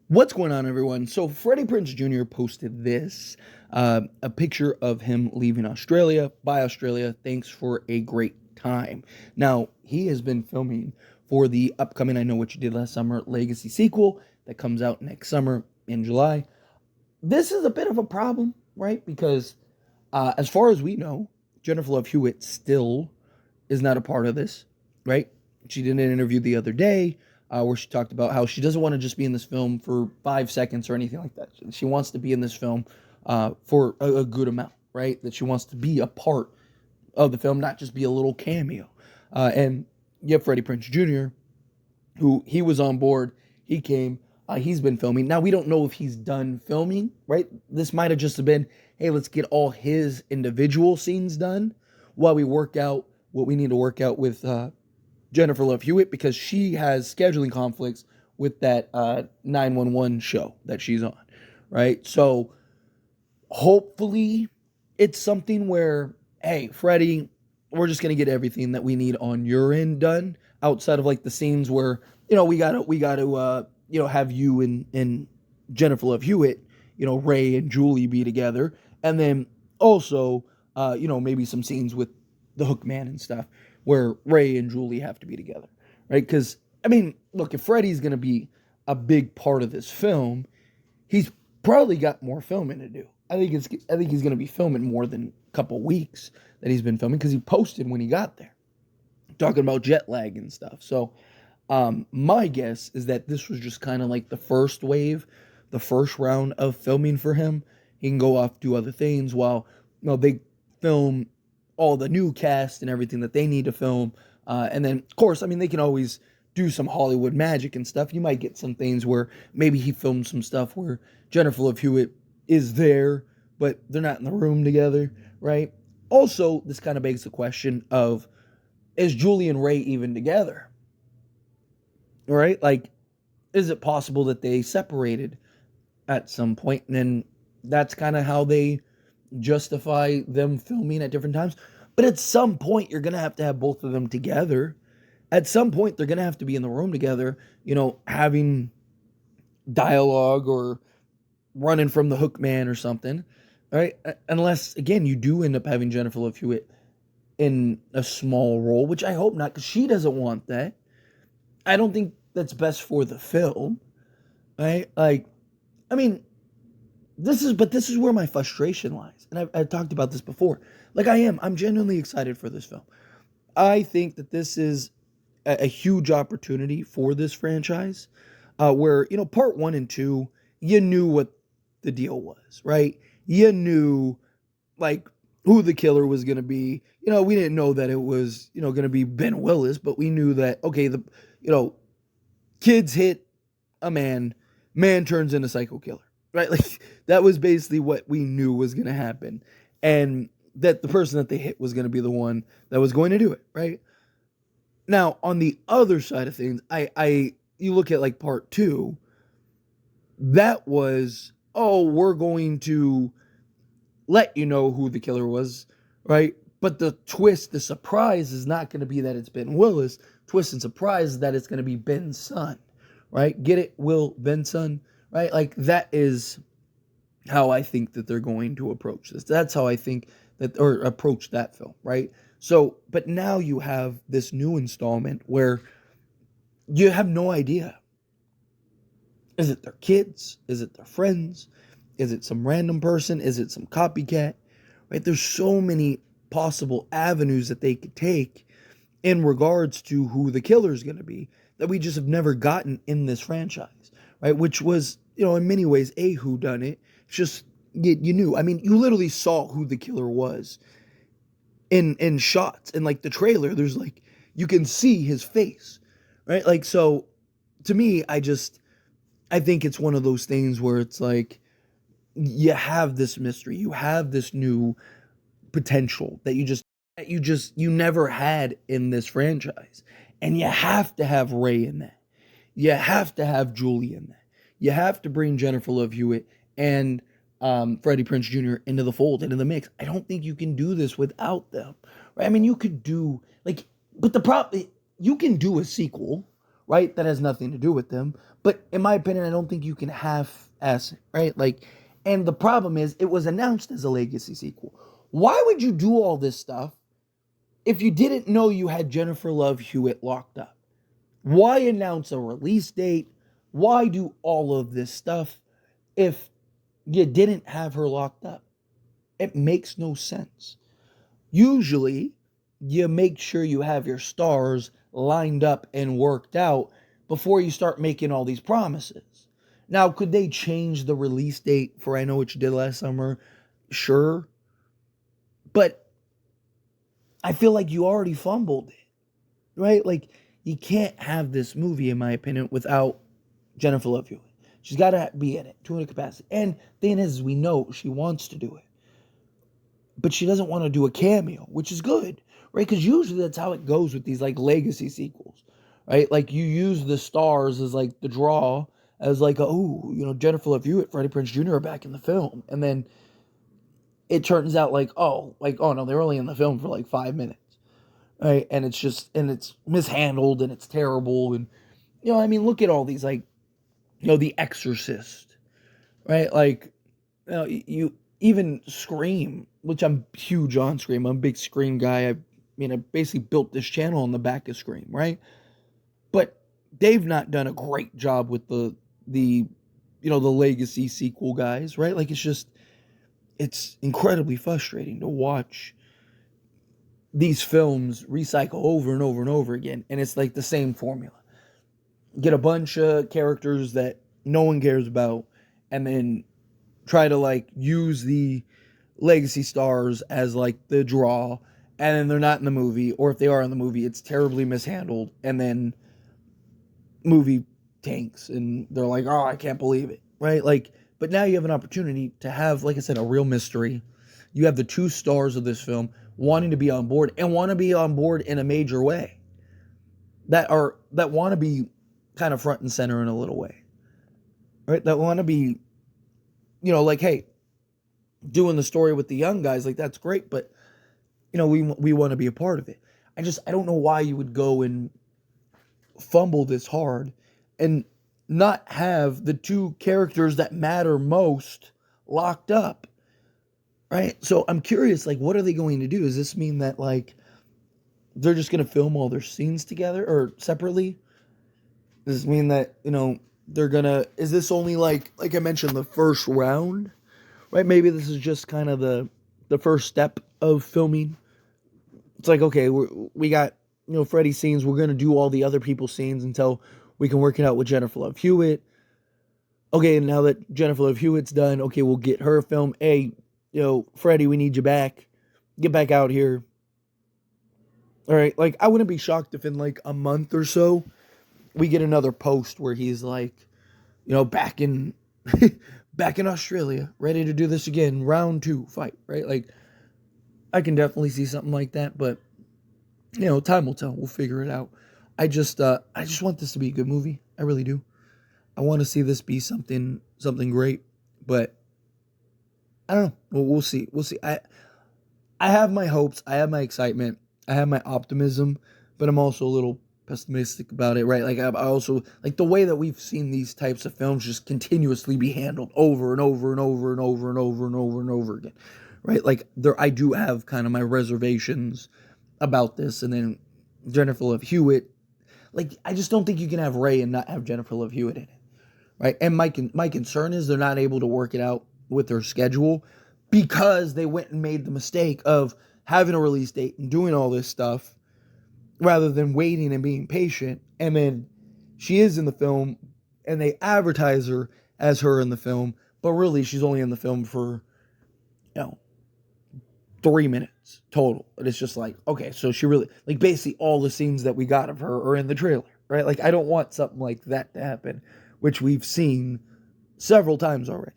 What's going on, everyone? So, Freddie Prinze Jr. posted this a picture of him leaving Australia. Bye, Australia. Thanks for a great time. Now, he has been filming for the upcoming I Know What You Did Last Summer Legacy sequel that comes out next summer in July. This is a bit of a problem, right? Because as far as we know, Jennifer Love Hewitt still is not a part of this, right? She did an interview the other day where she talked about how she doesn't want to just be in this film for 5 seconds or anything like that. She wants to be in this film for a good amount, right? That she wants to be a part of the film, not just be a little cameo. And you have Freddie Prinze Jr., who he was on board. He came. He's been filming. Now, we don't know if he's done filming, right? This might have just been, hey, let's get all his individual scenes done while we work out what we need to work out with Jennifer Love Hewitt, because she has scheduling conflicts with that 911 show that she's on, right? So hopefully it's something where, hey, Freddie, we're just gonna get everything that we need on your end done outside of like the scenes where we gotta have you and Jennifer Love Hewitt, Ray and Julie be together, and then also maybe some scenes with the Hook Man and stuff where Ray and Julie have to be together, right? Because I mean, look, if Freddie's gonna be a big part of this film, he's probably got more filming to do. I think he's gonna be filming more than a couple weeks that he's been filming, because he posted when he got there talking about jet lag and stuff. So my guess is that this was just kind of like the first wave, the first round of filming for him. He can go off do other things while they film all the new cast and everything that they need to film. And then, of course, I mean, they can always do some Hollywood magic and stuff. You might get some things where maybe he filmed some stuff where Jennifer Love Hewitt is there, but they're not in the room together, right? Also, this kind of begs the question of, is Julie and Ray even together? Right? Like, is it possible that they separated at some point, and then that's kind of how they justify them filming at different times? But at some point, you're going to have both of them together. At some point, they're going to have to be in the room together, having dialogue or running from the Hook Man or something, right? Unless, again, you do end up having Jennifer Love Hewitt in a small role, which I hope not, because she doesn't want that. I don't think that's best for the film, right? Like, I mean, this is where my frustration lies, and I've talked about this before. Like, I'm genuinely excited for this film. I think that this is a huge opportunity for this franchise, where part one and two, you knew what the deal was, right? You knew like who the killer was going to be. We didn't know that it was going to be Ben Willis, but we knew that, okay, the kids hit a man turns into psycho killer, right? Like, that was basically what we knew was going to happen, and that the person that they hit was going to be the one that was going to do it, right? Now, on the other side of things, you look at like part two, that was, oh, we're going to let you know who the killer was, right? But the twist, the surprise is not going to be that it's Ben Willis. Twist and surprise is that it's going to be Ben's son, right? Get it? Will, Ben's son, right? Like, that is how I think that they're going to approach this. That's how I think that, or approach that film, right? So, but now you have this new installment where you have no idea. Is it their kids? Is it their friends? Is it some random person? Is it some copycat? Right? There's so many possible avenues that they could take in regards to who the killer is going to be that we just have never gotten in this franchise, right? Which was, in many ways, a whodunit. It's just, you knew. I mean, you literally saw who the killer was in shots. In like the trailer, there's like, you can see his face, right? Like, so to me, I think it's one of those things where it's like, you have this mystery, you have this new potential that you never had in this franchise, and you have to have Ray in that. You have to have Julie in that. You have to bring Jennifer Love Hewitt and Freddie Prinze Jr. into the fold, into the mix. I don't think you can do this without them, right? I mean, you could do like, but the problem, you can do a sequel, right? That has nothing to do with them. But in my opinion, I don't think you can half-ass it, right? Like, and the problem is, it was announced as a legacy sequel. Why would you do all this stuff if you didn't know you had Jennifer Love Hewitt locked up? Why announce a release date? Why do all of this stuff if you didn't have her locked up? It makes no sense. Usually, you make sure you have your stars lined up and worked out before you start making all these promises. Now, could they change the release date for I Know What You Did Last Summer? Sure. But I feel like you already fumbled it, right? Like, you can't have this movie, in my opinion, without Jennifer Love Hewitt. She's got to be in it to a capacity. And the thing is, we know she wants to do it. But she doesn't want to do a cameo, which is good, right? Because usually that's how it goes with these, like, legacy sequels, right? Like, you use the stars as, like, the draw, as, like, Jennifer Love Hewitt, Freddie Prinze Jr. are back in the film. And then it turns out, oh no, they're only in the film for, like, 5 minutes. Right, and it's mishandled and it's terrible, and look at all these, like, The Exorcist, right? Like, you even Scream, which I'm huge on Scream. I'm a big Scream guy. I basically built this channel on the back of Scream, right? But they've not done a great job with the legacy sequel guys, right? Like, it's incredibly frustrating to watch these films recycle over and over and over again, and it's like the same formula. Get a bunch of characters that no one cares about, and then try to, like, use the legacy stars as, like, the draw, and then they're not in the movie, or if they are in the movie, it's terribly mishandled, and then movie tanks, and they're like, oh, I can't believe it, right? Like, but now you have an opportunity to have, like I said, a real mystery. You have the two stars of this film wanting to be on board, and want to be on board in a major way, that want to be kind of front and center in a little way, right? That want to be, like, hey, doing the story with the young guys, like, that's great, but we want to be a part of it. I don't know why you would go and fumble this hard and not have the two characters that matter most locked up. Right? So I'm curious, like, what are they going to do? Does this mean that, like, they're just going to film all their scenes together or separately? Does this mean that, they're going to... Is this only, like I mentioned, the first round? Right? Maybe this is just kind of the first step of filming. It's like, okay, we got, Freddie's scenes. We're going to do all the other people's scenes until we can work it out with Jennifer Love Hewitt. Okay, now that Jennifer Love Hewitt's done, okay, we'll get her film. Hey, Freddie, we need you back. Get back out here. All right, like, I wouldn't be shocked if in, like, a month or so, we get another post where he's, like, back in back in Australia, ready to do this again, round 2 fight, right? Like, I can definitely see something like that, but, time will tell. We'll figure it out. I just want this to be a good movie. I really do. I want to see this be something great, but I don't know. We'll see. I have my hopes. I have my excitement. I have my optimism, but I'm also a little pessimistic about it, right? Like, I also, like, the way that we've seen these types of films just continuously be handled over and over and over and over and over and over and over again, right? Like, I do have kind of my reservations about this. And then Jennifer Love Hewitt, like, I just don't think you can have Ray and not have Jennifer Love Hewitt in it, right? And my concern is they're not able to work it out with their schedule because they went and made the mistake of having a release date and doing all this stuff rather than waiting and being patient. And then she is in the film and they advertise her as her in the film, but really she's only in the film for 3 minutes total. And it's just like, okay, so she really, like, basically all the scenes that we got of her are in the trailer, right? Like, I don't want something like that to happen, which we've seen several times already.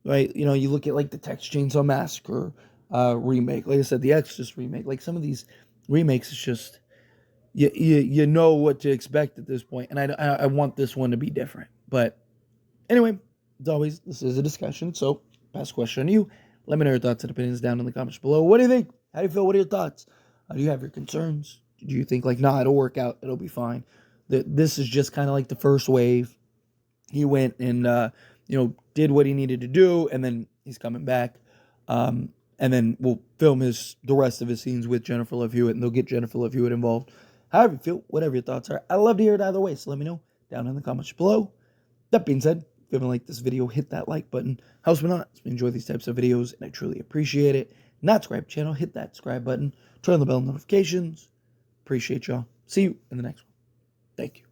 Right, you look at, like, the Texas Chainsaw Massacre remake. Like I said, the Exorcist remake. Like, some of these remakes, it's just you know what to expect at this point. And I want this one to be different. But anyway, as always, this is a discussion. So, pass question to you. Let me know your thoughts and opinions down in the comments below. What do you think? How do you feel? What are your thoughts? Do you have your concerns? Do you think, like, nah, it'll work out, it'll be fine? This is just kind of like the first wave. He went and did what he needed to do, and then he's coming back. And then we'll film the rest of his scenes with Jennifer Love Hewitt, and they'll get Jennifer Love Hewitt involved. However you feel, whatever your thoughts are, I love to hear it either way. So let me know down in the comments below. That being said, if you haven't liked this video, hit that like button. Helps me not. We enjoy these types of videos, and I truly appreciate it. Not subscribe to the channel, hit that subscribe button. Turn on the bell notifications. Appreciate y'all. See you in the next one. Thank you.